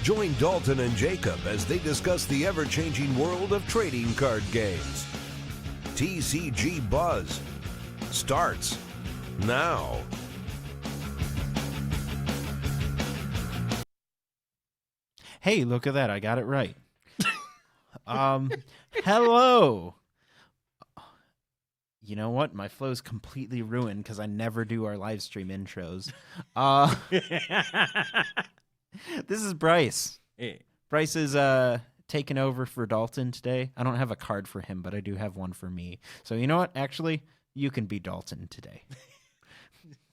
Join Dalton and Jacob as they discuss the ever-changing world of trading card games. TCG Buzz starts now. Hey, look at that. I got it right. Hello. You know what? My flow's completely ruined because I never do our live stream intros. This is Bryce. Hey. Bryce is taking over for Dalton today. I don't have a card for him, but I do have one for me. So you know what? Actually, you can be Dalton today.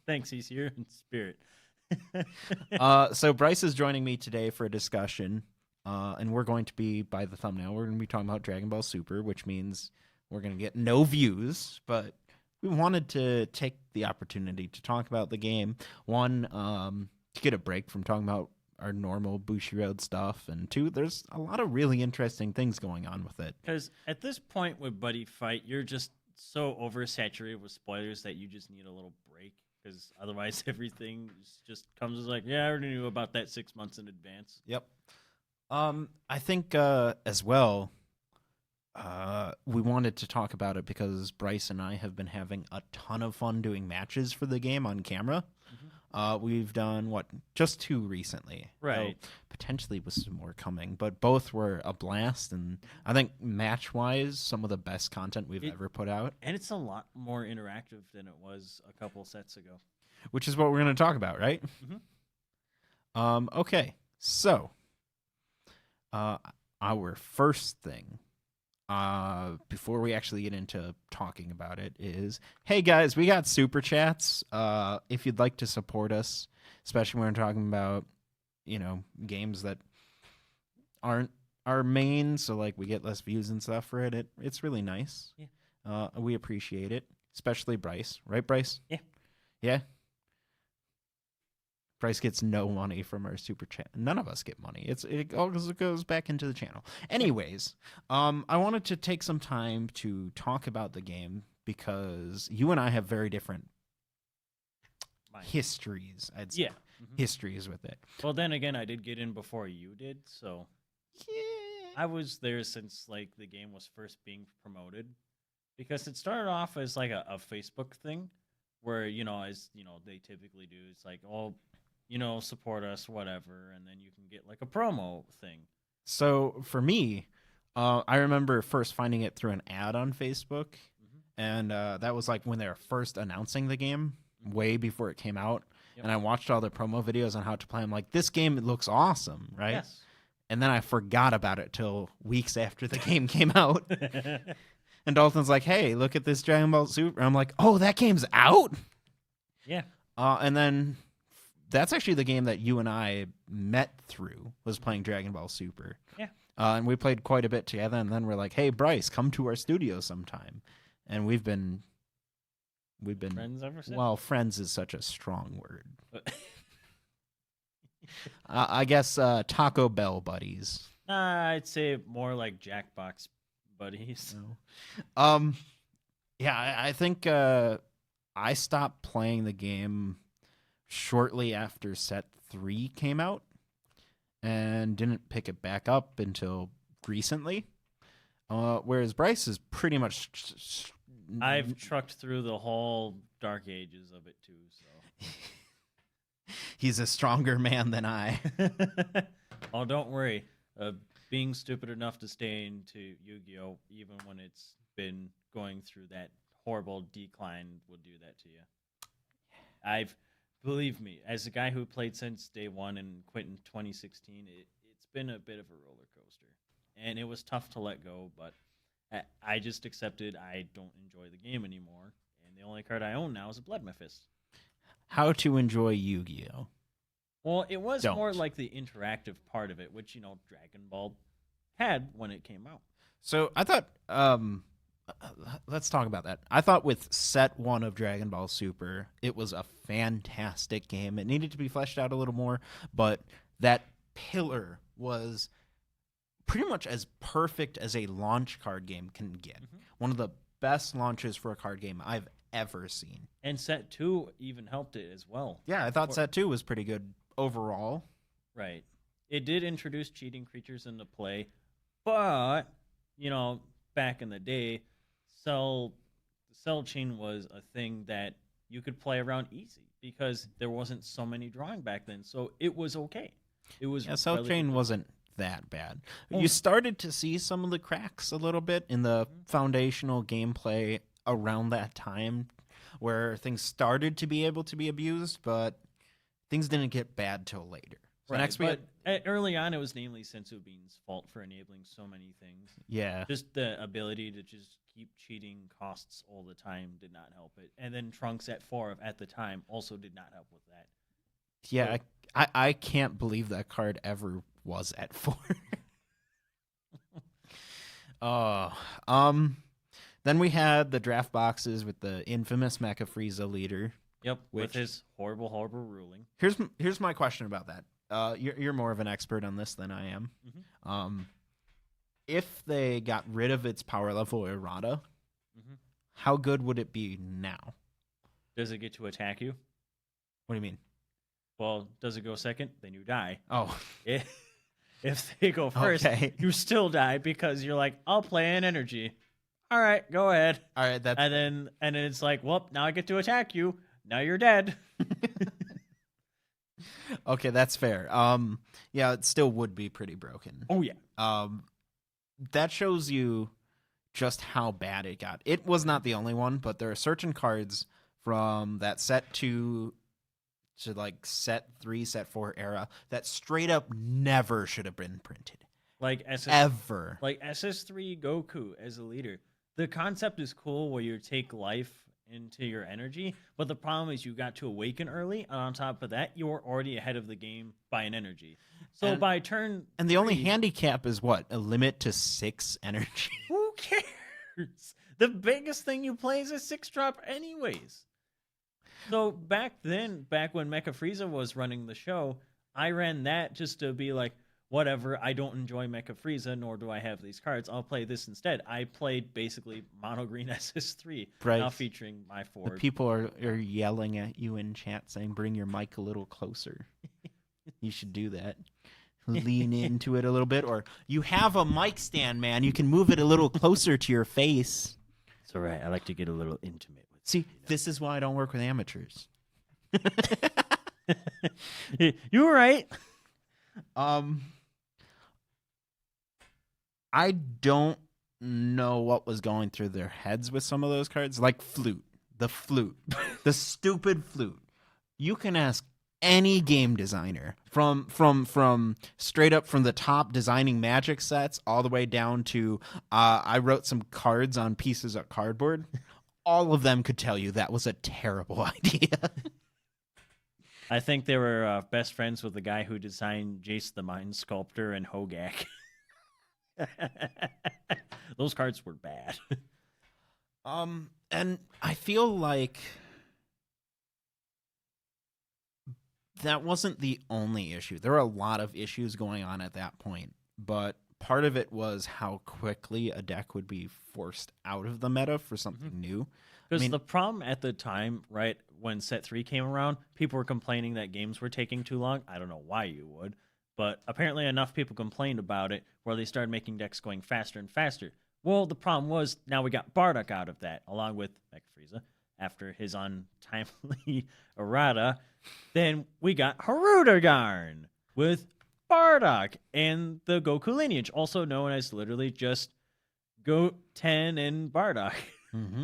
Thanks, he's here in spirit. So Bryce is joining me today for a discussion, and we're going to be, by the thumbnail, we're going to be talking about Dragon Ball Super, which means we're going to get no views, but we wanted to take the opportunity to talk about the game. One, to get a break from talking about our normal Bushiroad stuff, and two, there's a lot of really interesting things going on with it. Because at this point with Buddy Fight, you're just so oversaturated with spoilers that you just need a little break, because otherwise everything just comes as like, yeah, I already knew about that 6 months in advance. Yep. I think as well, we wanted to talk about it because Bryce and I have been having a ton of fun doing matches for the game on camera. We've done, just 2 recently. Right. So potentially with some more coming, but both were a blast, and I think match-wise, some of the best content we've ever put out. And it's a lot more interactive than it was a couple sets ago. Which is what we're going to talk about, right? Okay, so our first thing, before we actually get into talking about it, is, hey guys, we got super chats. If you'd like to support us, especially when we're talking about, games that aren't our main, so like we get less views and stuff for it. It's really nice. Yeah. We appreciate it, especially Bryce, right, Bryce? Yeah. Yeah. Bryce gets no money from our super chat. None of us get money. It all goes back into the channel. Anyways, I wanted to take some time to talk about the game because you and I have very different histories. I'd say. Yeah. Histories with it. Well, then again, I did get in before you did, so Yeah. I was there since like the game was first being promoted, because it started off as like a Facebook thing where, as they typically do. It's like, oh, support us, whatever, and then you can get like a promo thing. So for me, I remember first finding it through an ad on Facebook, and that was like when they were first announcing the game, way before it came out. Yep. And I watched all the promo videos on how to play. I'm like, this game looks awesome, right? Yes. And then I forgot about it till weeks after the game came out. And Dalton's like, hey, look at this Dragon Ball Super. And I'm like, oh, that game's out? Yeah. And then that's actually the game that you and I met through, was playing Dragon Ball Super. Yeah. And we played quite a bit together, and then we're like, hey, Bryce, come to our studio sometime. And we've been Friends ever since? well, friends is such a strong word. I guess Taco Bell buddies. I'd say more like Jackbox buddies. No. Yeah, I think I stopped playing the game shortly after Set 3 came out and didn't pick it back up until recently. Whereas Bryce is pretty much... I've trucked through the whole dark ages of it too, so... He's a stronger man than I. Oh, don't worry. Being stupid enough to stay into Yu-Gi-Oh! Even when it's been going through that horrible decline will do that to you. Believe me, as a guy who played since day one and quit in 2016, it's been a bit of a roller coaster. And it was tough to let go, but I just accepted I don't enjoy the game anymore. And the only card I own now is a Blood Mephisto. How to enjoy Yu-Gi-Oh! Well, it was Don't. more like the interactive part of it, which, Dragon Ball had when it came out. So I thought, let's talk about that. I thought with Set 1 of Dragon Ball Super, it was a fantastic game. It needed to be fleshed out a little more, but that pillar was pretty much as perfect as a launch card game can get. One of the best launches for a card game I've ever seen. And Set 2 even helped it as well. Yeah, I thought Set 2 was pretty good overall. Right. it did introduce cheating creatures into play, but back in the day, cell chain was a thing that you could play around easy because there wasn't so many drawing back then, so it was okay. It was Cell chain relatively- wasn't that bad. Oh. You started to see some of the cracks a little bit in the foundational gameplay around that time, where things started to be able to be abused, but things didn't get bad till later. So Right, next we but early on, it was namely Sensu Bean's fault for enabling so many things. yeah. Just the ability to just keep cheating costs all the time did not help it. And then Trunks at 4 at the time also did not help with that. Yeah, I can't believe that card ever was at 4. Then we had the draft boxes with the infamous Mecha Frieza leader. Yep, with Which- his horrible ruling. Here's my question about that. You're more of an expert on this than I am. If they got rid of its power level errata, Mhm. how good would it be now? Does it get to attack you? What do you mean? Well, does it go second? Then you die. Oh, If they go first, Okay. you still die because you're like, I'll play an energy. All right, go ahead. all right. That's And then it's like, well, now I get to attack you. Now you're dead. okay. That's fair. Yeah, it still would be pretty broken. Oh yeah. That shows you just how bad it got. It was not the only one, but there are certain cards from that set 2 to like set 3, set 4 era that straight up never should have been printed. Like Ever. Like SS3 Goku as a leader. The concept is cool where you take life into your energy, but the problem is you got to awaken early, and on top of that, you were already ahead of the game by an energy. So And- by turn And the only 3, handicap is what? A limit to 6 energy. who cares? The biggest thing you play is a 6-drop anyways. So back when Mecha Frieza was running the show, I ran that just to be like, whatever, I don't enjoy Mecha Frieza, nor do I have these cards. I'll play this instead. I played basically Mono Green SS3, now Bryce, featuring my The Ford. people are yelling at you in chat saying, bring your mic a little closer. You should do that. Lean into it a little bit. Or you have a mic stand, man. You can move it a little closer to your face. It's all right. I like to get a little intimate with See, this is why I don't work with amateurs. You were right. I don't know what was going through their heads with some of those cards, like flute, the stupid flute. You can ask any game designer from straight up from the top designing Magic sets all the way down to I wrote some cards on pieces of cardboard. All of them could tell you that was a terrible idea. I think they were best friends with the guy who designed Jace the Mind Sculptor and Hogak. Those cards were bad. And I feel like that wasn't the only issue. There were a lot of issues going on at that point, but part of it was how quickly a deck would be forced out of the meta for something new. Because the problem at the time, right, when Set 3 came around, people were complaining that games were taking too long. I don't know why you would, but apparently enough people complained about it where they started making decks going faster and faster. Well, the problem was now we got Bardock out of that, along with Mecha Frieza, after his untimely errata. Then we got Harudagarn with Bardock and the Goku lineage, also known as literally just Goten and Bardock.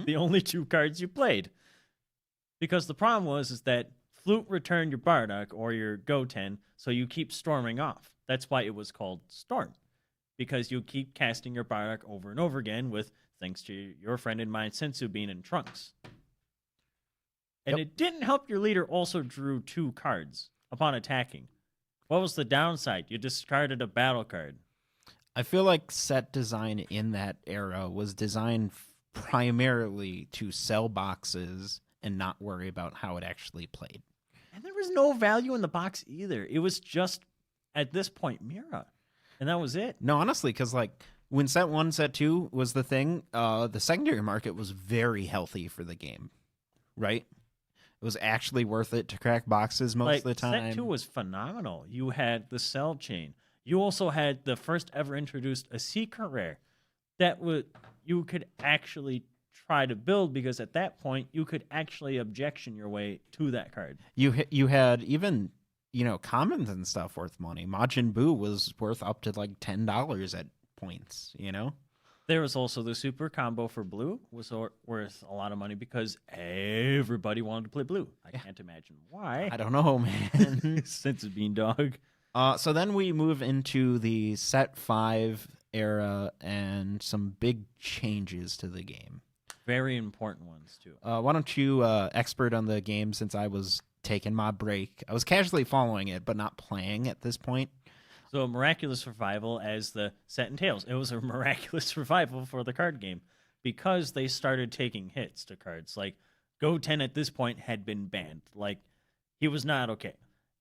The only 2 cards you played. Because the problem is that Flute returned your Bardock or your Goten, so you keep storming off. That's why it was called Storm. Because you keep casting your Bardock over and over again with, thanks to your friend and mine, Sensu Bean and Trunks. And Yep. it didn't help your leader also drew 2 cards upon attacking. What was the downside? You discarded a battle card. I feel like set design in that era was designed primarily to sell boxes and not worry about how it actually played. And there was no value in the box either. It was just, at this point, Mira. And that was it. No, honestly, because like when set 1, set 2 was the thing, the secondary market was very healthy for the game, right? it was actually worth it to crack boxes most of the time. Set 2 was phenomenal. You had the cell chain. You also had the first ever introduced a secret rare that you could actually try to build, because at that point you could actually objection your way to that card. You had even, commons and stuff worth money. Majin Buu was worth up to like $10 at points, There was also the super combo for blue, was worth a lot of money because everybody wanted to play blue. I can't imagine why. I don't know, man. Since it's Beandog. So then we move into the Set 5 era and some big changes to the game. Very important ones, too. Why don't you, expert on the game, since I was taking my break. I was casually following it, but not playing at this point. So Miraculous Survival, as the set entails, it was a miraculous survival for the card game because they started taking hits to cards. Like, Go-10 at this point had been banned. Like, he was not okay.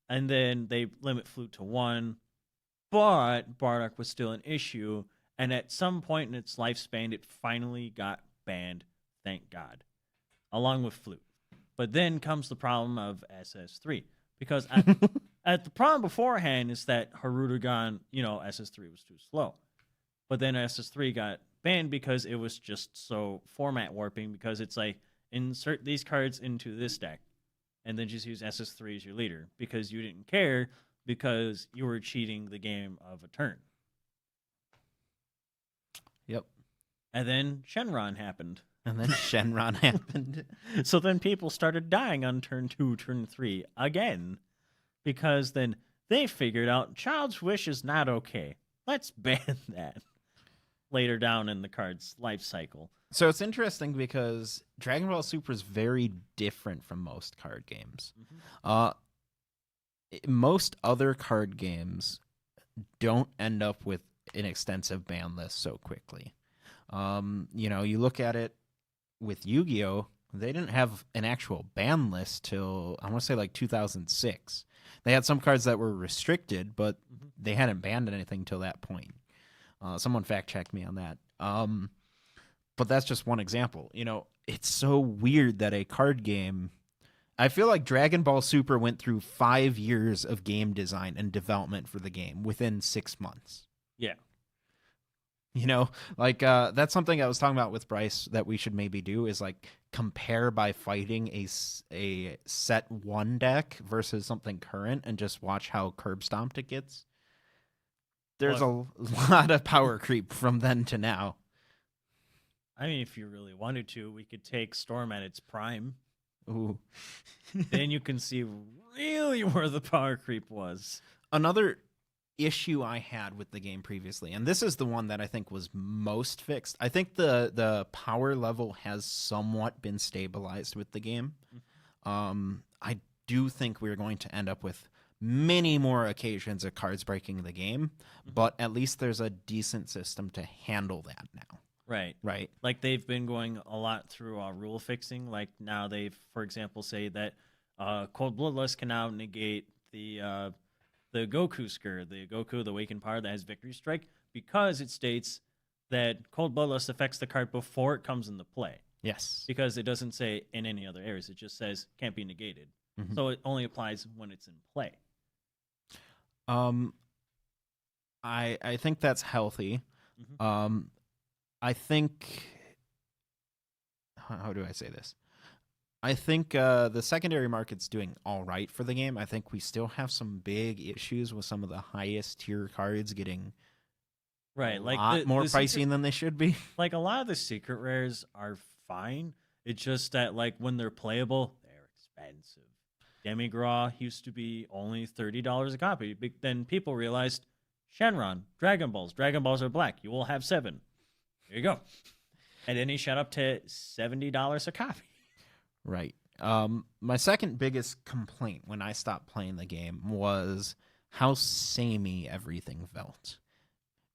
And then they limit Flute to 1, but Bardock was still an issue, and at some point in its lifespan, it finally got banned, thank God, along with Flute. But then comes the problem of SS3, because at the problem beforehand is that Harutogan, SS3 was too slow. But then SS3 got banned because it was just so format warping, because it's like, insert these cards into this deck, and then just use SS3 as your leader, because you didn't care, because you were cheating the game of a turn. Yep. And then Shenron happened. And then Shenron happened. So then people started dying on turn 2, turn 3 again, because then they figured out Child's Wish is not okay. Let's ban that later down in the card's life cycle. So it's interesting because Dragon Ball Super is very different from most card games. Most other card games don't end up with an extensive ban list so quickly. You look at it with Yu-Gi-Oh! They didn't have an actual ban list till, I want to say, like 2006. They had some cards that were restricted, but they hadn't banned anything till that point. Someone fact-checked me on that. But that's just one example. It's so weird that a card game... I feel like Dragon Ball Super went through 5 years of game design and development for the game within 6 months. Yeah. That's something I was talking about with Bryce that we should maybe do is like compare by fighting a set 1 deck versus something current and just watch how curb stomped it gets. There's a lot of power creep from then to now. I mean, if you really wanted to, we could take Storm at its prime. Ooh. Then you can see really where the power creep was. Another issue I had with the game previously, and this is the one that I think was most fixed. I think the power level has somewhat been stabilized with the game. I do think we're going to end up with many more occasions of cards breaking the game, but at least there's a decent system to handle that now. Right. Like, they've been going a lot through rule fixing. Like, now they've, for example, say that Cold Bloodlust can now negate the Goku Skirt, the Awakened Power that has Victory Strike, because it states that Cold Bloodlust affects the card before it comes into play. Yes. Because it doesn't say in any other areas. It just says can't be negated. So it only applies when it's in play. I think that's healthy. I think, how do I say this? I think the secondary market's doing all right for the game. I think we still have some big issues with some of the highest tier cards getting a lot more pricey than they should be. Like, a lot of the secret rares are fine. It's just that, like, when they're playable, they're expensive. Demigraw used to be only $30 a copy. But then people realized, Shenron, Dragon Balls. Dragon Balls are black. You will have 7. There you go. And then he shot up to $70 a copy. Right. My second biggest complaint when I stopped playing the game was how samey everything felt.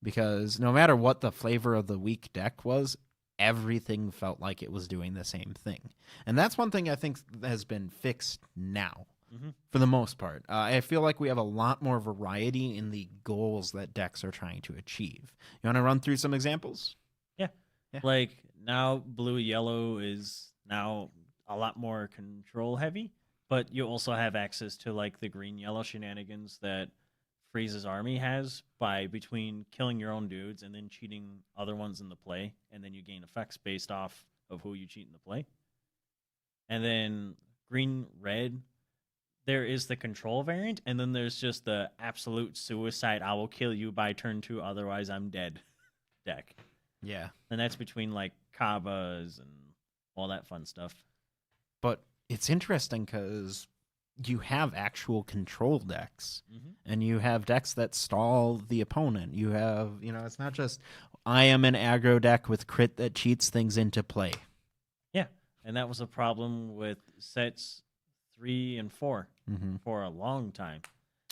Because no matter what the flavor of the week deck was, everything felt like it was doing the same thing. And that's one thing I think has been fixed now, for the most part. I feel like we have a lot more variety in the goals that decks are trying to achieve. You want to run through some examples? Yeah. Like, now blue yellow is now a lot more control heavy, but you also have access to like the green yellow shenanigans that Freeze's army has by between killing your own dudes and then cheating other ones in the play, and then you gain effects based off of who you cheat in the play. And then green red, there is the control variant, and then there's just the absolute suicide, I will kill you by turn 2, otherwise I'm dead deck. Yeah. And that's between like Kabas and all that fun stuff. But it's interesting because you have actual control decks, and you have decks that stall the opponent. You have, it's not just, I am an aggro deck with crit that cheats things into play. Yeah, and that was a problem with sets 3 and 4 for a long time.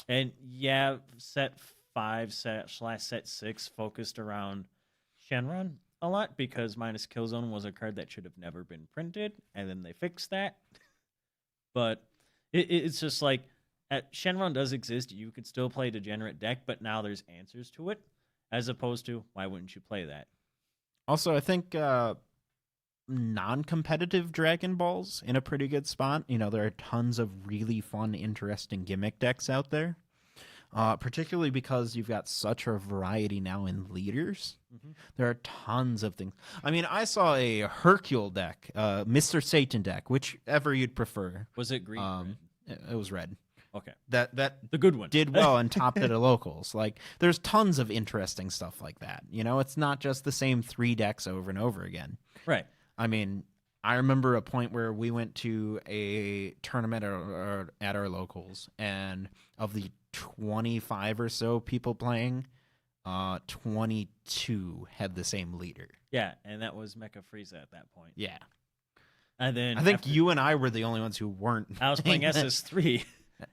And yeah, set 5 set 6 focused around Shenron a lot because minus Killzone was a card that should have never been printed, and then they fixed that. But it's just like, Shenron does exist. You could still play Degenerate deck, but now there's answers to it, as opposed to, why wouldn't you play that? Also, I think non-competitive Dragon Ball's in a pretty good spot. There are tons of really fun, interesting gimmick decks out there, particularly because you've got such a variety now in leaders. There are tons of things. I mean, I saw a Hercule deck, Mr. Satan deck, whichever you'd prefer. Was it green? Or red? It was red. Okay. That the good one did well and topped it at locals. Like, there's tons of interesting stuff like that. It's not just the same 3 decks over and over again. Right. I mean, I remember a point where we went to a tournament at our locals, and of the 25 or so people playing, 22 had the same leader. Yeah, and that was Mecha Frieza at that point. Yeah. And then I think you and I were the only ones who weren't. I was playing SS3,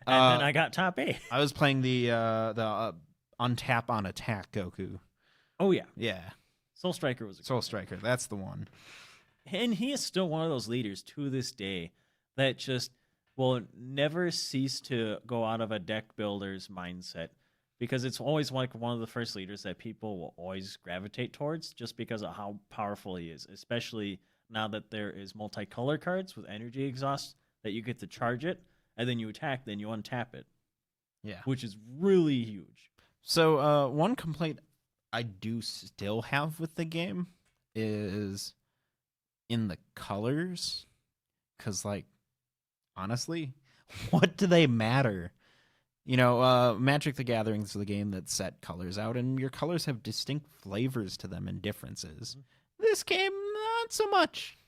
and then I got top A. I was playing the untap on attack Goku. Oh, yeah. Yeah. Soul Striker was a Soul Striker, that's the one. And he is still one of those leaders to this day that just will never cease to go out of a deck builder's mindset, because it's always like one of the first leaders that people will always gravitate towards just because of how powerful he is, especially now that there is multicolor cards with energy exhaust that you get to charge it, and then you attack, then you untap it. Yeah. Which is really huge. So one complaint I do still have with the game is in the colors, because, like, honestly, what do they matter? Magic the Gathering is the game that set colors out, and your colors have distinct flavors to them and differences. This game, not so much.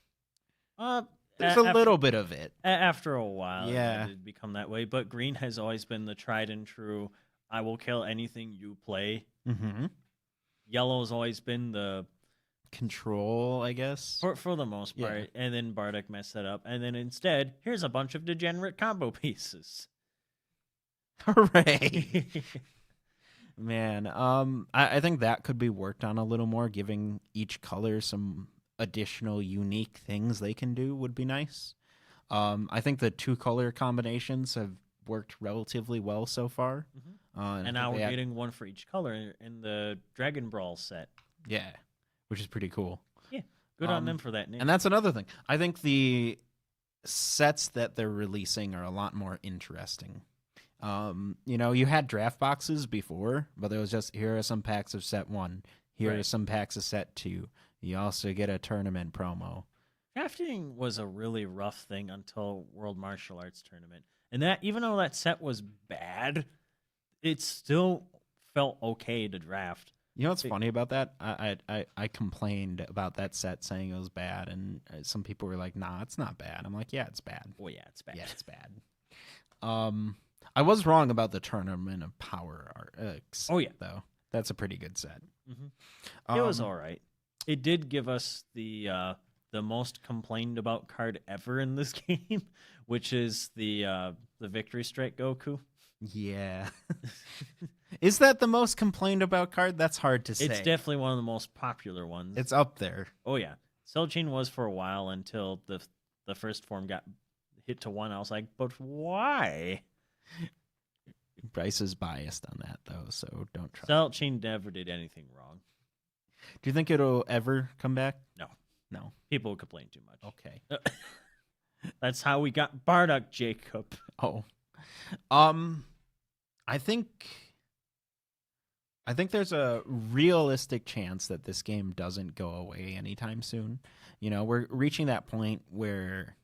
There's a little bit of it. After a while, yeah, it did become that way. But green has always been the tried and true, I will kill anything you play. Yellow has always been the control, I guess, for the most part. Yeah. And then Bardock messed that up, and then instead, here's a bunch of degenerate combo pieces. Hooray! Man, I think that could be worked on a little more. Giving each color some additional unique things they can do would be nice. I think the 2-color combinations have worked relatively well so far. And now we're getting one for each color in the Dragon Brawl set. Yeah, which is pretty cool. Yeah, good on them for that name. And that's another thing. I think the sets that they're releasing are a lot more interesting. You had draft boxes before, but there was just, here are some packs of set 1. Here are some packs of set 2. You also get a tournament promo. Drafting was a really rough thing until World Martial Arts Tournament. And that, even though that set was bad, it still felt okay to draft. You know what's funny about that? I complained about that set, saying it was bad, and some people were like, "Nah, it's not bad." I'm like, "Yeah, it's bad." Oh yeah, it's bad. Yeah, it's bad. I was wrong about the Tournament of Power Arcs. Oh yeah, though that's a pretty good set. It was all right. It did give us the most complained about card ever in this game, which is the Victory Strike Goku. Yeah. Is that the most complained about card? That's hard to say. It's definitely one of the most popular ones. It's up there. Oh yeah. Cell-Chain was for a while until the first form got hit to 1. I was like, but why? Bryce is biased on that, though, so don't trust. Cell-Chain never did anything wrong. Do you think it'll ever come back? No. No. People complain too much. Okay. That's how we got Bardock, Jacob. Oh. I think there's a realistic chance that this game doesn't go away anytime soon. You know, we're reaching that point where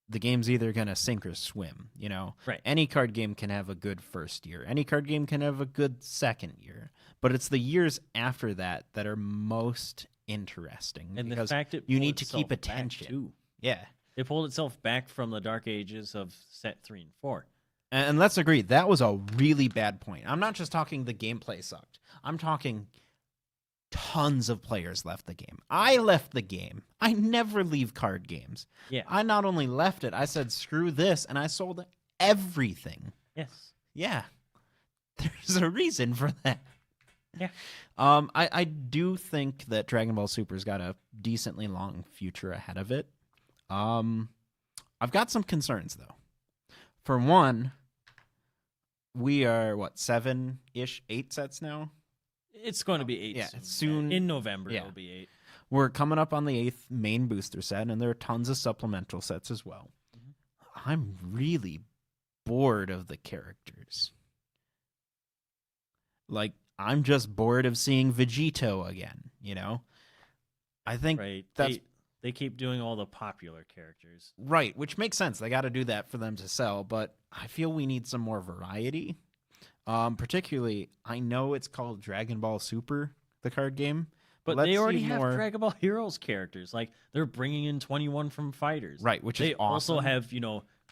the game's either going to sink or swim, you know. Right. Any card game can have a good first year. Any card game can have a good second year. But it's the years after that that are most interesting And because the fact it you pulled need to keep itself back, attention. too. Yeah. It pulled itself back from the dark ages of set 3 and 4. And let's agree, that was a really bad point. I'm not just talking the gameplay sucked. I'm talking tons of players left the game. I left the game. I never leave card games. Yeah. I not only left it, I said, screw this, and I sold everything. Yes. Yeah. There's a reason for that. Yeah. I do think that Dragon Ball Super's got a decently long future ahead of it. I've got some concerns, though. For one, we are, 7-ish, 8 sets now? It's going to be 8 Yeah, soon. soon. In November, Yeah. it'll be 8. We're coming up on the 8th main booster set, and there are tons of supplemental sets as well. Mm-hmm. I'm really bored of the characters. Like, I'm just bored of seeing Vegito again, you know? I think Right. that's They keep doing all the popular characters. right, which makes sense. They got to do that for them to sell, but I feel we need some more variety. Particularly, I know it's called Dragon Ball Super, the card game, But let's they already see have more. Dragon Ball Heroes characters. Like, they're bringing in 21 from Fighters. Right, which they is also awesome. have,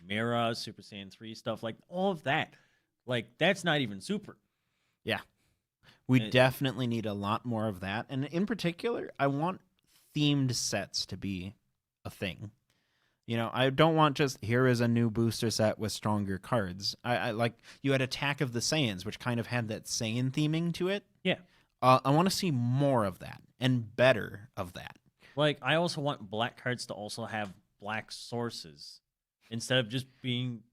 Mira, Super Saiyan 3 stuff, like all of that. Like, that's not even Super. Yeah. We And- definitely need a lot more of that. And in particular, I want themed sets to be a thing. You know, I don't want just here is a new booster set with stronger cards. I like you had Attack of the Saiyans, which kind of had that Saiyan theming to it. Yeah. I want to see more of that and better of that. Like, I also want black cards to also have black sources instead of just being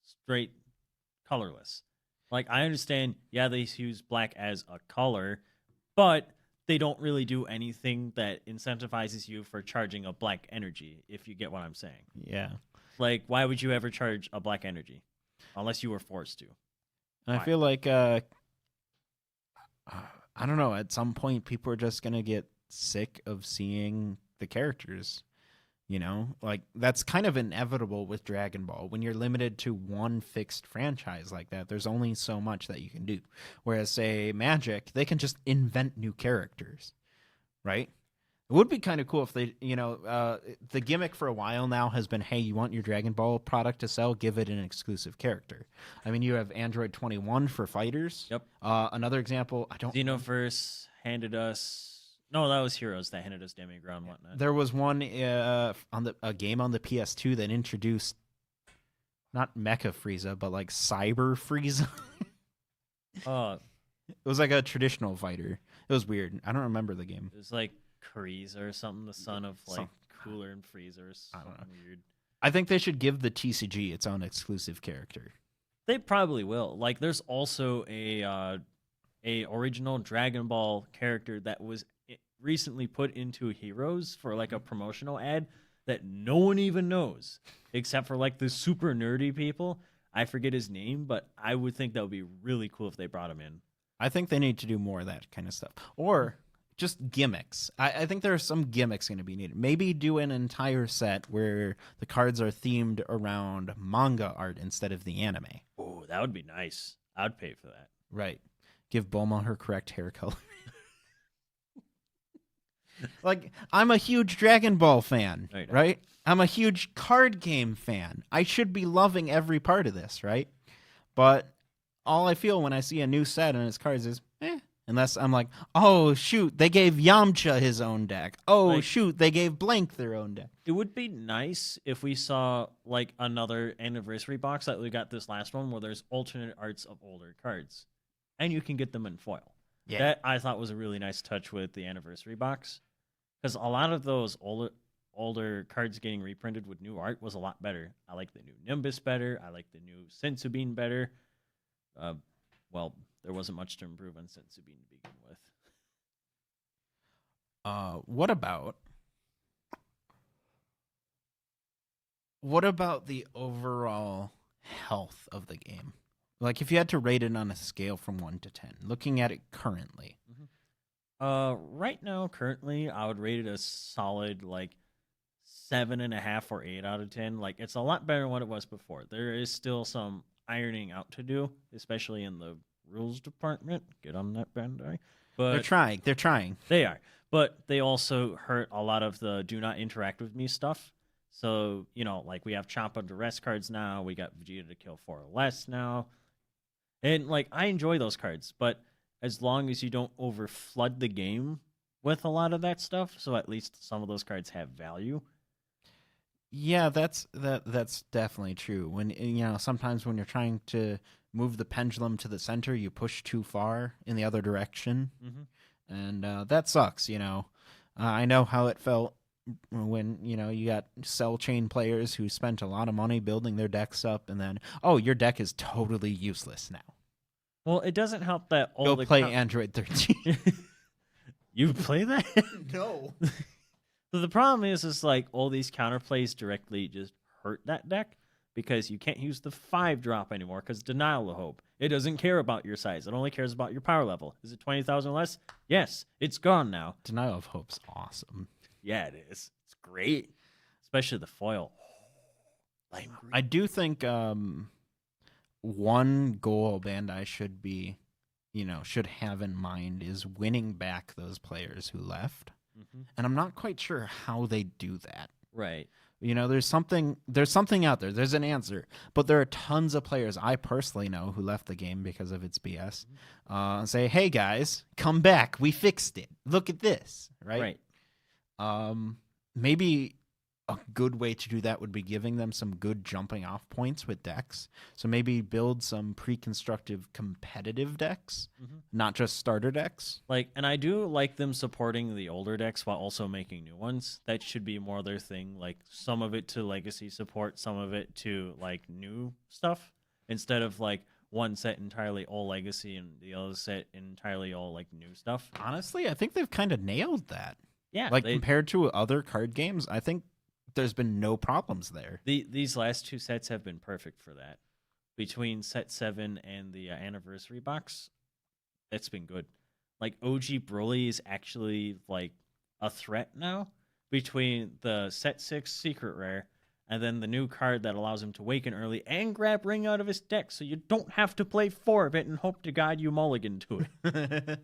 straight colorless. Like, I understand, yeah, they use black as a color, but they don't really do anything that incentivizes you for charging a black energy, if you get what I'm saying. Yeah. Like, why would you ever charge a black energy? Unless you were forced to. And I Why? feel like I don't know, at some point people are just going to get sick of seeing the characters. You know, like that's kind of inevitable with Dragon Ball. When you're limited to one fixed franchise like that, there's only so much that you can do. Whereas, say, Magic, they can just invent new characters, right? It would be kind of cool if they, the gimmick for a while now has been, hey, you want your Dragon Ball product to sell? Give it an exclusive character. I mean, you have Android 21 for fighters. Yep. Another example, I don't. Xenoverse handed us. No, that was Heroes that handed us Demiground and whatnot. There was one on a game on the PS2 that introduced not Mecha Frieza, but like Cyber Frieza. It was like a traditional fighter. It was weird. I don't remember the game. It was like Kryza or something, the son of like Some- Cooler and Freezer or I don't something weird. I think they should give the TCG its own exclusive character. They probably will. Like, there's also a original Dragon Ball character that was recently put into Heroes for like a promotional ad that no one even knows except for like the super nerdy people. I forget his name, but I would think that would be really cool if they brought him in. I think they need to do more of that kind of stuff. Or just gimmicks. I think there are some gimmicks going to be needed. Maybe do an entire set where the cards are themed around manga art instead of the anime. Oh, that would be nice. I'd pay for that. Right. Give Bulma her correct hair color. Like, I'm a huge Dragon Ball fan, Right. right? I'm a huge card game fan. I should be loving every part of this, right? But all I feel when I see a new set and its cards is, unless I'm like, oh, shoot, they gave Yamcha his own deck. Oh, Like- shoot, they gave Blank their own deck. It would be nice if we saw like another anniversary box like we got this last one where there's alternate arts of older cards. And you can get them in foil. Yeah. That I thought was a really nice touch with the anniversary box. Because a lot of those older cards getting reprinted with new art was a lot better. I like the new Nimbus better. I like the new Sensubin better. Well, there wasn't much to improve on Sensubin to begin with. What about What about the overall health of the game? Like, if you had to rate it on a scale from 1 to 10, looking at it currently. Right now, currently, I would rate it a solid like 7.5 or 8 out of 10. Like, it's a lot better than what it was before. There is still some ironing out to do, especially in the rules department. Get on that, Bandai. But They're trying. They're trying. they are. But they also hurt a lot of the do not interact with me stuff. So, like we have Chomp under rest cards now. We got Vegeta to kill 4 or less now. And, like, I enjoy those cards. But as long as you don't over flood the game with a lot of that stuff, so at least some of those cards have value. Yeah, that's definitely true. When sometimes when you're trying to move the pendulum to the center, you push too far in the other direction, and that sucks. I know how it felt when you got cell chain players who spent a lot of money building their decks up, and then your deck is totally useless now. Well, it doesn't help that all Go the play Android 13. You play that? No. So the problem is like all these counterplays directly just hurt that deck because you can't use the 5-drop anymore because Denial of Hope. It doesn't care about your size. It only cares about your power level. Is it 20,000 less? Yes, it's gone now. Denial of Hope's awesome. Yeah, it is. It's great, especially the foil. I do think one goal Bandai should have in mind is winning back those players who left. And I'm not quite sure how they do that. Right. There's something out there. There's an answer. But there are tons of players I personally know who left the game because of its BS. Say, hey guys, come back. We fixed it. Look at this. Right. Maybe a good way to do that would be giving them some good jumping off points with decks. So maybe build some pre-constructive competitive decks, not just starter decks. And I do like them supporting the older decks while also making new ones. That should be more their thing. Like some of it to legacy support, some of it to like new stuff, instead of like one set entirely all legacy and the other set entirely all like new stuff. Honestly, I think they've kind of nailed that. Yeah. Compared to other card games, I think there's been no problems there. These last 2 sets have been perfect for that. Between set 7 and the anniversary box, it's been good. Like OG Broly is actually like a threat now between the set 6 secret rare and then the new card that allows him to waken early and grab Ring out of his deck, so you don't have to play 4 of it and hope to God you mulligan to it.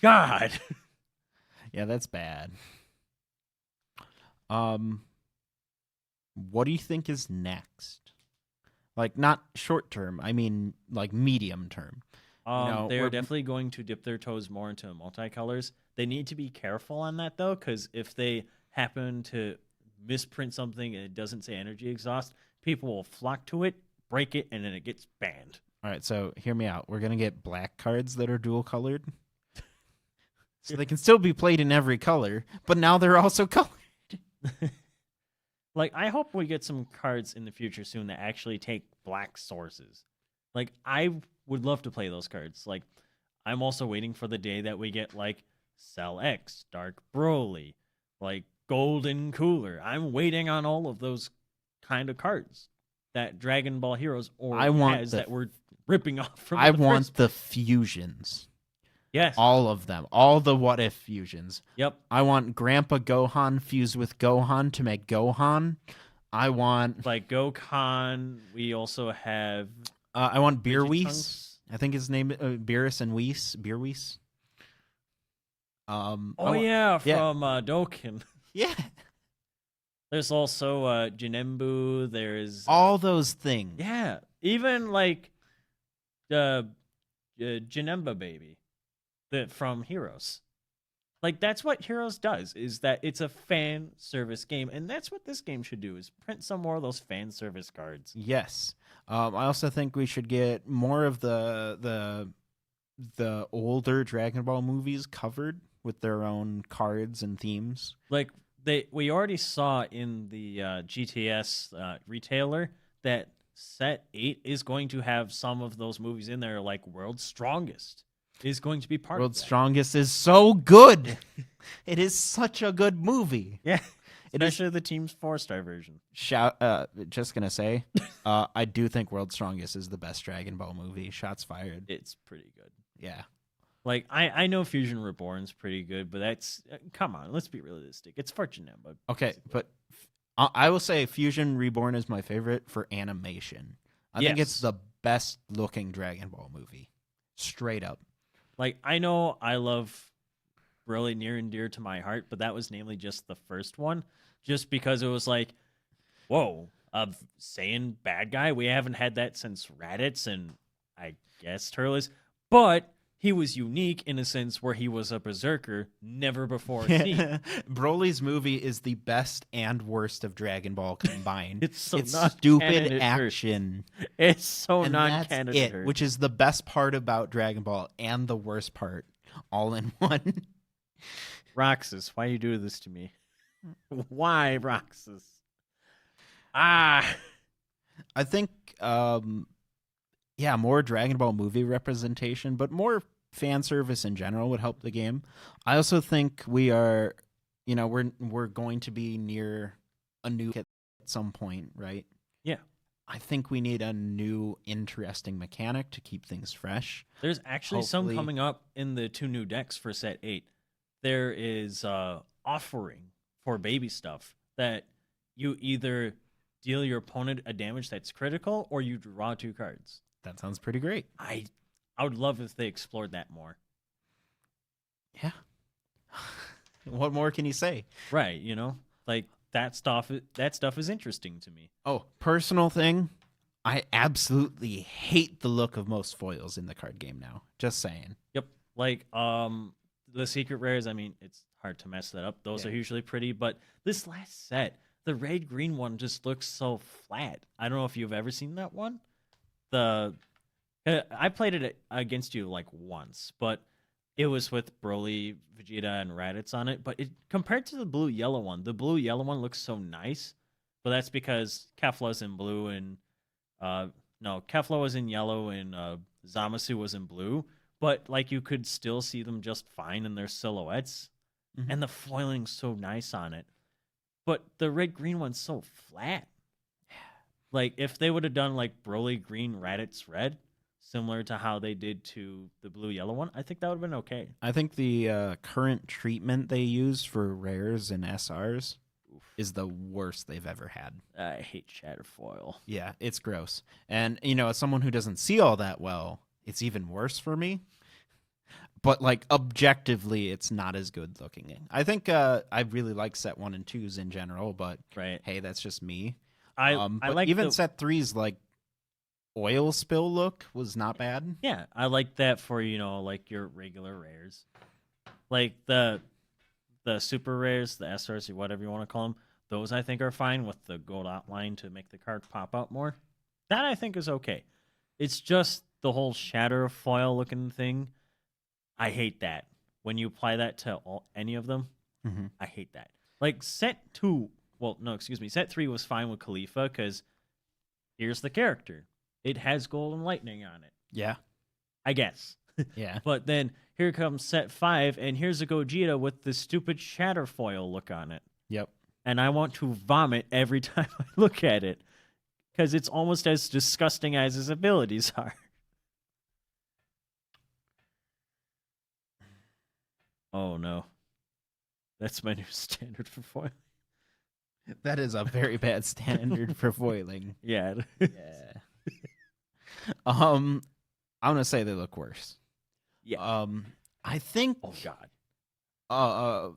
God. Yeah, that's bad. What do you think is next? Like, not short term, I mean, like, medium term. They're definitely going to dip their toes more into multicolors. They need to be careful on that, though, because if they happen to misprint something and it doesn't say energy exhaust, people will flock to it, break it, and then it gets banned. All right, so hear me out. We're going to get black cards that are dual colored. So they can still be played in every color, but now they're also colored. Like, I hope we get some cards in the future soon that actually take black sources. Like, I would love to play those cards. Like, I'm also waiting for the day that we get, like, Cell X, Dark Broly, like, Golden Cooler. I'm waiting on all of those kind of cards that Dragon Ball Heroes that we're ripping off from the fusions. Yes. All of them. All the what if fusions. Yep. I want Grandpa Gohan fused with Gohan to make Gohan. I want... like Gokhan. We also have... I want Beerwheeze. I think his name is Beerus and Whis. Beerwheeze. From Dokkan. Yeah. There's also Janembu. There's... all those things. Yeah. Even like the Janemba baby. From Heroes. Like, that's what Heroes does, is that it's a fan service game, and that's what this game should do, is print some more of those fan service cards. Yes. I also think we should get more of the older Dragon Ball movies covered with their own cards and themes. Like, we already saw in the GTS retailer that set 8 is going to have some of those movies in there, like World's Strongest is going to be part of World's that. Strongest is so good. It is such a good movie. Yeah. It is Especially the team's 4-star version. just gonna say, I do think World's Strongest is the best Dragon Ball movie. Shots fired. It's pretty good. Yeah. Like, I know Fusion Reborn's pretty good, but that's come on, let's be realistic. It's for Janemba. Okay, but I will say Fusion Reborn is my favorite for animation. I think it's Yes. the best looking Dragon Ball movie. Straight up. Like, I know I love really near and dear to my heart, but that was namely just the first one, just because it was like, whoa, of Saiyan bad guy. We haven't had that since Raditz and I guess Turles, but he was unique in a sense where he was a berserker never before seen. Broly's movie is the best and worst of Dragon Ball combined. It's so it's non-canon stupid at action. It's so And non-canon. that's it, which is the best part about Dragon Ball and the worst part all in one. Roxas, why you do this to me? Why, Roxas? Ah, I think, more Dragon Ball movie representation, but more fan service in general would help the game. I also think we are, we're going to be near a new at some point, right? Yeah. I think we need a new interesting mechanic to keep things fresh. there's actually Hopefully- some coming up in the 2 new decks for set 8. There is offering for baby stuff that you either deal your opponent a damage that's critical or you draw 2 cards. That sounds pretty great. I would love if they explored that more. Yeah. What more can you say? Right, like that stuff is interesting to me. Oh, personal thing. I absolutely hate the look of most foils in the card game now. Just saying. Yep. Like the secret rares, I mean, it's hard to mess that up. Those Yeah. are usually pretty, but this last set, the red green one just looks so flat. I don't know if you've ever seen that one. I played it against you like once, but it was with Broly, Vegeta, and Raditz on it. But compared to the blue yellow one, the blue yellow one looks so nice. But that's because Kefla's in blue and Kefla was in yellow and Zamasu was in blue. But like you could still see them just fine in their silhouettes, Mhm. and the foiling's so nice on it. But the red green one's so flat. Like if they would have done like Broly green, Raditz red, similar to how they did to the blue yellow one, I think that would have been okay. I think the current treatment they use for rares and SRs is the worst they've ever had. I hate Shatterfoil. Yeah, it's gross. And, as someone who doesn't see all that well, it's even worse for me. But, like, objectively, it's not as good looking. I think I really like set 1 and 2s in general, but Right. hey, that's just me. I But like even set 3's, like, oil spill look was not bad. Yeah, I like that for like your regular rares, like the super rares, the SRs, or whatever you want to call them. Those I think are fine with the gold outline to make the card pop out more. That I think is okay. It's just the whole shatter foil looking thing. I hate that when you apply that to any of them. Mm-hmm. I hate that. Like set 2, well, no, excuse me, set 3 was fine with Khalifa because here's the character. It has gold and lightning on it, Yeah. I guess. Yeah. But then here comes set 5, and here's a Gogeta with the stupid Shatterfoil look on it. Yep. And I want to vomit every time I look at it because it's almost as disgusting as his abilities are. Oh no. That's my new standard for foil. That is a very bad standard for foiling. Yeah. Yeah. I'm gonna say they look worse. Yeah. I think Oh god.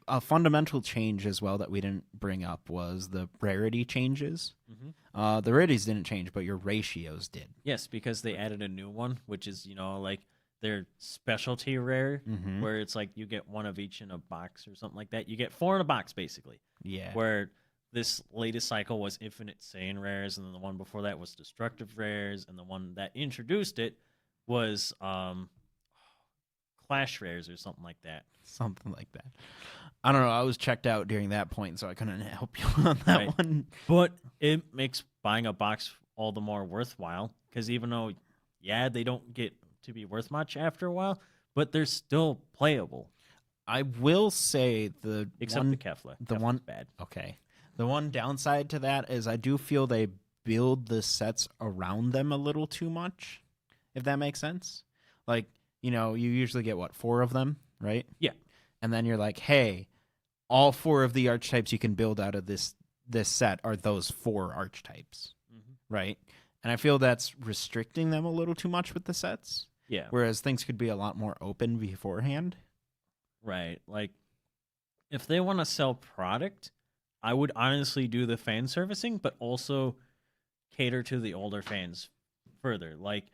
a fundamental change as well that we didn't bring up was the rarity changes. Mhm. The rarities didn't change, but your ratios did. Yes, because they added a new one, which is, like their specialty rare, Mhm. where it's like you get one of each in a box or something like that. You get 4 in a box, basically. Yeah. Where this latest cycle was infinite Saiyan rares, and then the one before that was destructive rares, and the one that introduced it was clash rares or something like that. Something like that. I don't know. I was checked out during that point, so I couldn't help you on that Right. one. But it makes buying a box all the more worthwhile, because even though, yeah, they don't get to be worth much after a while, but they're still playable. I will say the Except one, the Kefla. the Kefla's one bad. okay. The one downside to that is I do feel they build the sets around them a little too much, if that makes sense. Like, you usually get what, 4 of them, right? Yeah. And then you're like, hey, all 4 of the archetypes you can build out of this set are those 4 archetypes, right? And I feel that's restricting them a little too much with the sets. Yeah. Whereas things could be a lot more open beforehand. Right. Like, if they want to sell product, I would honestly do the fan servicing, but also cater to the older fans further. Like,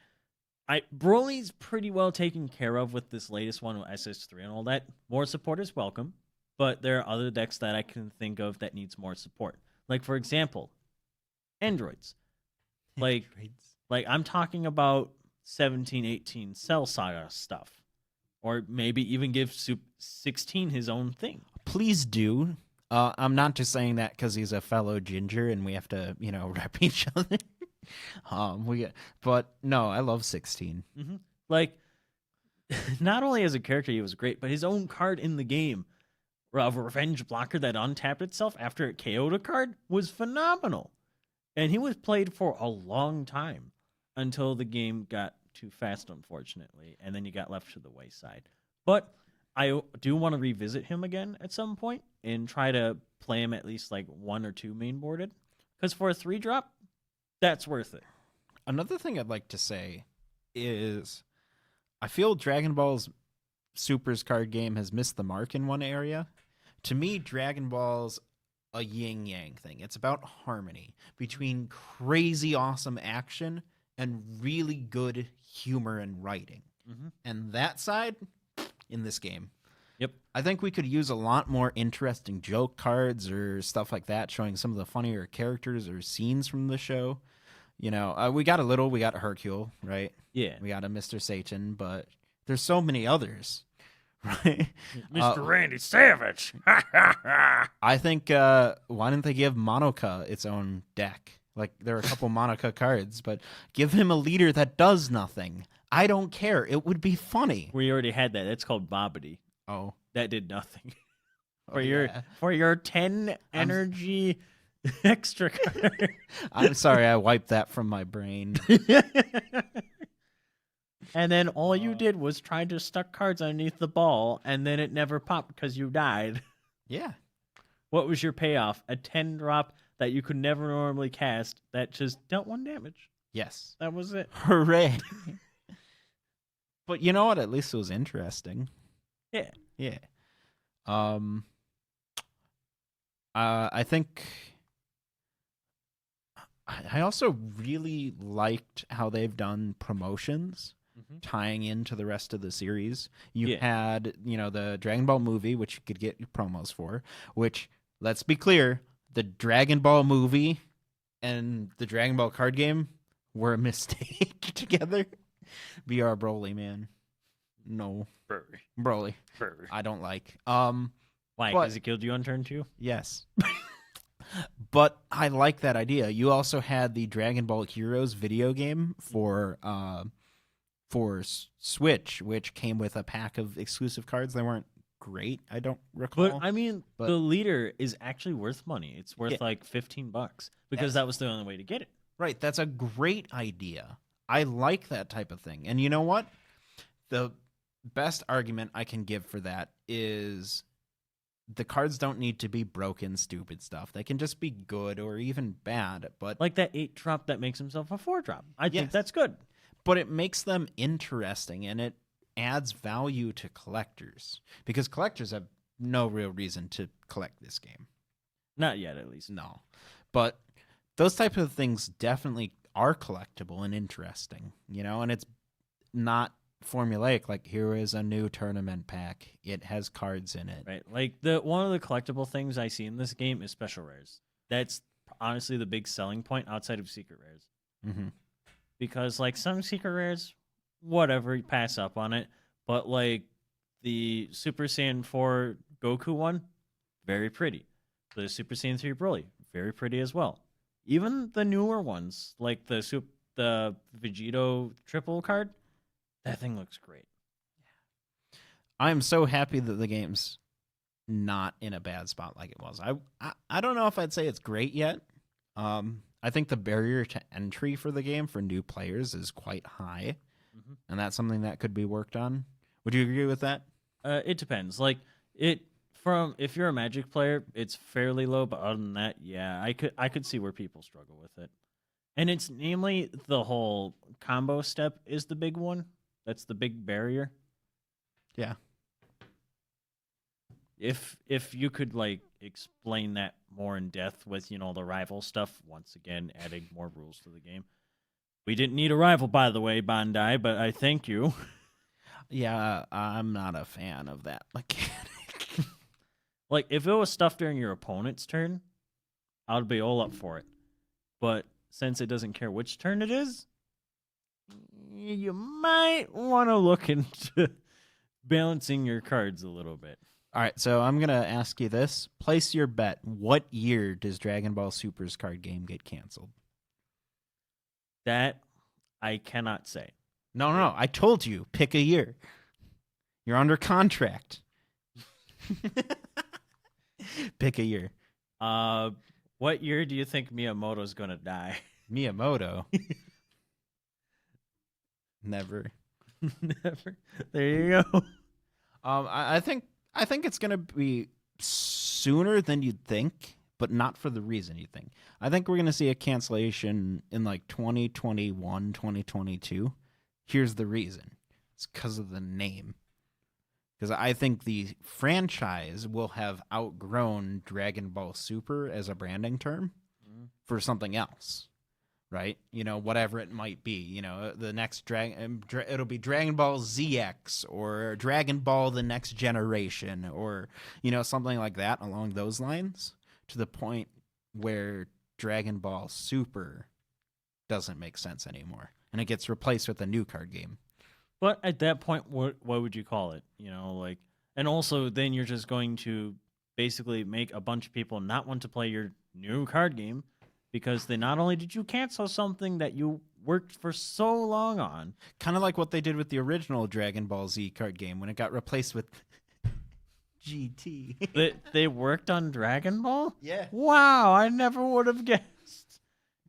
Broly's pretty well taken care of with this latest one with SS3 and all that. More support is welcome, but there are other decks that I can think of that needs more support. Like, for example, androids. Like I'm talking about 17, 18 Cell Saga stuff. Or maybe even give 16 his own thing. Please do. I'm not just saying that because he's a fellow ginger and we have to, rep each other. But no, I love 16. Mm-hmm. Like, not only as a character he was great, but his own card in the game, of Revenge Blocker that untapped itself after it KO'd a card, was phenomenal. And he was played for a long time until the game got too fast, unfortunately, and then you got left to the wayside. But I do want to revisit him again at some point and try to play him at least like 1 or 2 main boarded, because for a 3-drop, that's worth it. Another thing I'd like to say is I feel Dragon Ball's Super's card game has missed the mark in one area. To me, Dragon Ball's a yin-yang thing. It's about harmony between crazy awesome action and really good humor and writing. And that side in this game. Yep. I think we could use a lot more interesting joke cards or stuff like that, showing some of the funnier characters or scenes from the show. We got Hercule, right? Yeah. We got a Mr. Satan, but there's so many others, right? Mr. Randy Savage. I think, why didn't they give Monoka its own deck? Like, there are a couple Monoka cards, but give him a leader that does nothing. I don't care. It would be funny. We already had that. That's called Bobbity. Oh. That did nothing. Yeah. For your 10 energy extra card. I'm sorry, I wiped that from my brain. And then all you did was try to stuck cards underneath the ball, and then it never popped because you died. Yeah. What was your payoff? A 10-drop that you could never normally cast that just dealt 1 damage. Yes. That was it. Hooray. But you know what? At least it was interesting. Yeah. Yeah. I think I also really liked how they've done promotions tying into the rest of the series. You had, the Dragon Ball movie, which you could get promos for, which, let's be clear, the Dragon Ball movie and the Dragon Ball card game were a mistake together. BR Broly, man. No. Broly. I don't like. Why? Because it killed you on turn 2? Yes. But I like that idea. You also had the Dragon Ball Heroes video game for Switch, which came with a pack of exclusive cards. They weren't great, I don't recall. But I mean, the leader is actually worth money. It's worth like $15 because that was the only way to get it. Right. That's a great idea. I like that type of thing. And you know what? The best argument I can give for that is the cards don't need to be broken, stupid stuff. They can just be good or even bad. But like that 8-drop that makes himself a 4-drop. I think that's good. But it makes them interesting, and it adds value to collectors. Because collectors have no real reason to collect this game. Not yet, at least. No. But those type of things definitely are collectible and interesting, and it's not formulaic, like here is a new tournament pack. It has cards in it. Right. Like one of the collectible things I see in this game is special rares. That's honestly the big selling point outside of secret rares. Mm-hmm. Because like some secret rares, whatever, you pass up on it. But like the Super Saiyan 4 Goku one, very pretty. The Super Saiyan 3 Broly, very pretty as well. Even the newer ones, like the Vegito triple card, that thing looks great. I'm so happy that the game's not in a bad spot like it was. I don't know if I'd say it's great yet. I think the barrier to entry for the game for new players is quite high, and that's something that could be worked on. Would you agree with that? It depends. Like if you're a Magic player, it's fairly low. But other than that, yeah, I could see where people struggle with it. And it's namely the whole combo step is the big one. That's the big barrier. Yeah. If you could like explain that more in depth with the rival stuff, once again adding more rules to the game. We didn't need a rival, by the way, Bandai, but I thank you. Yeah, I'm not a fan of that mechanic. Like if it was stuff during your opponent's turn, I'd be all up for it. But since it doesn't care which turn it is, you might want to look into balancing your cards a little bit. All right, so I'm going to ask you this. Place your bet. What year does Dragon Ball Super's card game get canceled? That I cannot say. No. I told you. Pick a year. You're under contract. Pick a year. What year do you think Miyamoto's going to die? Miyamoto? Never. Never. There you go. I think it's going to be sooner than you'd think, but not for the reason you think. I think we're going to see a cancellation in like 2021, 2022. Here's the reason. It's because of the name. Because I think the franchise will have outgrown Dragon Ball Super as a branding term for something else. Right? Whatever it might be. The next it'll be Dragon Ball ZX or Dragon Ball The Next Generation or, something like that along those lines, to the point where Dragon Ball Super doesn't make sense anymore and it gets replaced with a new card game. But at that point, what would you call it? And also then you're just going to basically make a bunch of people not want to play your new card game. Because they not only did you cancel something that you worked for so long on. Kind of like what they did with the original Dragon Ball Z card game when it got replaced with GT. They worked on Dragon Ball? Yeah. Wow, I never would have guessed.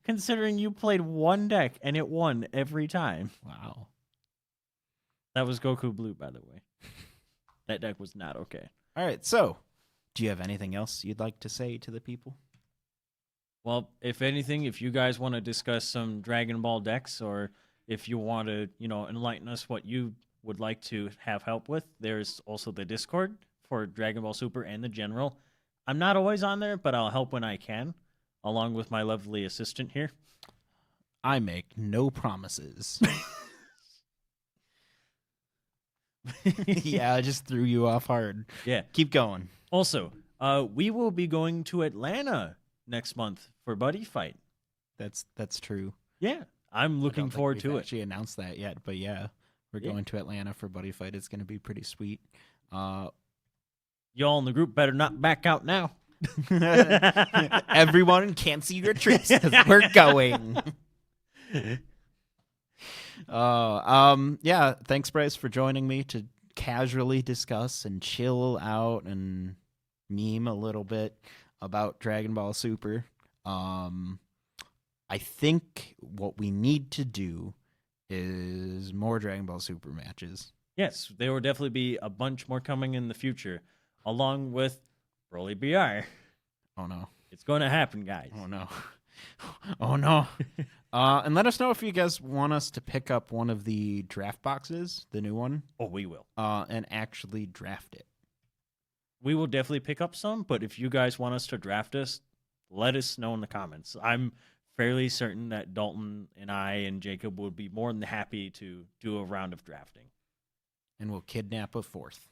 Considering you played one deck and it won every time. Wow. That was Goku Blue, by the way. That deck was not okay. All right, so do you have anything else you'd like to say to the people? Well, if anything, if you guys want to discuss some Dragon Ball decks, or if you want to, enlighten us what you would like to have help with, there's also the Discord for Dragon Ball Super and the General. I'm not always on there, but I'll help when I can, along with my lovely assistant here. I make no promises. Yeah, I just threw you off hard. Yeah. Keep going. Also, we will be going to Atlanta next month for Buddy Fight. That's true. Yeah, I'm looking forward to it. Actually announced that yet, but yeah, we're going to Atlanta for Buddy Fight. It's going to be pretty sweet. Y'all in the group better not back out now. Everyone cancel your trips because we're going. Yeah. Thanks, Bryce, for joining me to casually discuss and chill out and meme a little bit about Dragon Ball Super. I think what we need to do is more Dragon Ball Super matches. Yes, there will definitely be a bunch more coming in the future, along with Broly BR. Oh no. It's going to happen, guys. Oh no. Oh no. And let us know if you guys want us to pick up one of the draft boxes, the new one. Oh, we will. And actually draft it. We will definitely pick up some, but if you guys want us to draft us, let us know in the comments. I'm fairly certain that Dalton and I and Jacob would be more than happy to do a round of drafting. And we'll kidnap a fourth.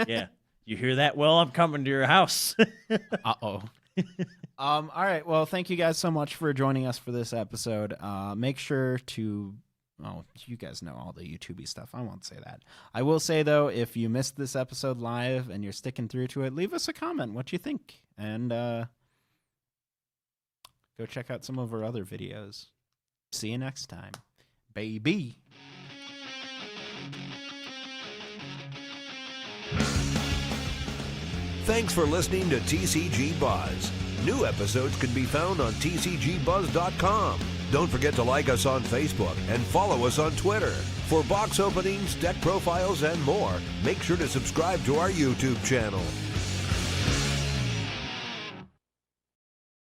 Yeah. You hear that? Well, I'm coming to your house. Uh-oh. All right. Well, thank you guys so much for joining us for this episode. Make sure to... Oh, you guys know all the YouTube-y stuff. I won't say that. I will say, though, if you missed this episode live and you're sticking through to it, leave us a comment what you think. And go check out some of our other videos. See you next time. Baby. Thanks for listening to TCG Buzz. New episodes can be found on tcgbuzz.com. Don't forget to like us on Facebook and follow us on Twitter. For box openings, deck profiles, and more, make sure to subscribe to our YouTube channel.